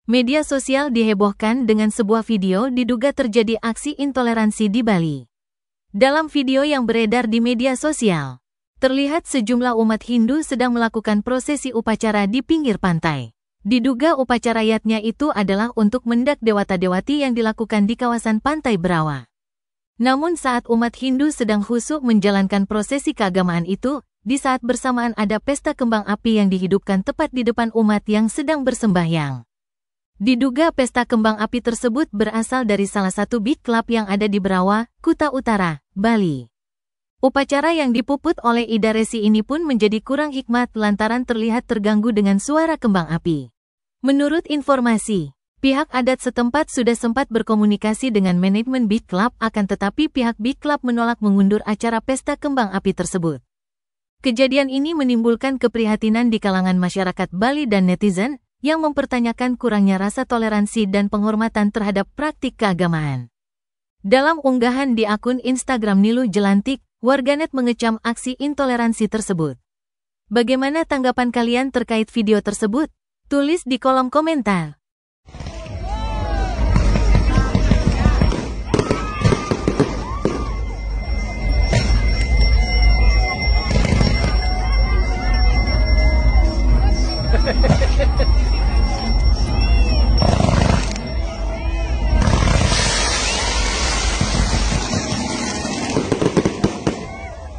Media sosial dihebohkan dengan sebuah video diduga terjadi aksi intoleransi di Bali. Dalam video yang beredar di media sosial, terlihat sejumlah umat Hindu sedang melakukan prosesi upacara di pinggir pantai. Diduga upacara yatnya itu adalah untuk mendak dewata-dewati yang dilakukan di kawasan Pantai Berawa. Namun saat umat Hindu sedang khusyuk menjalankan prosesi keagamaan itu, di saat bersamaan ada pesta kembang api yang dihidupkan tepat di depan umat yang sedang bersembahyang. Diduga pesta kembang api tersebut berasal dari salah satu beach club yang ada di Berawa, Kuta Utara, Bali. Upacara yang dipuput oleh Ida Resi ini pun menjadi kurang hikmat lantaran terlihat terganggu dengan suara kembang api. Menurut informasi, pihak adat setempat sudah sempat berkomunikasi dengan manajemen beach club, akan tetapi pihak beach club menolak mengundur acara pesta kembang api tersebut. Kejadian ini menimbulkan keprihatinan di kalangan masyarakat Bali dan netizen, yang mempertanyakan kurangnya rasa toleransi dan penghormatan terhadap praktik keagamaan. Dalam unggahan di akun Instagram Nilu Jelantik, warganet mengecam aksi intoleransi tersebut. Bagaimana tanggapan kalian terkait video tersebut? Tulis di kolom komentar.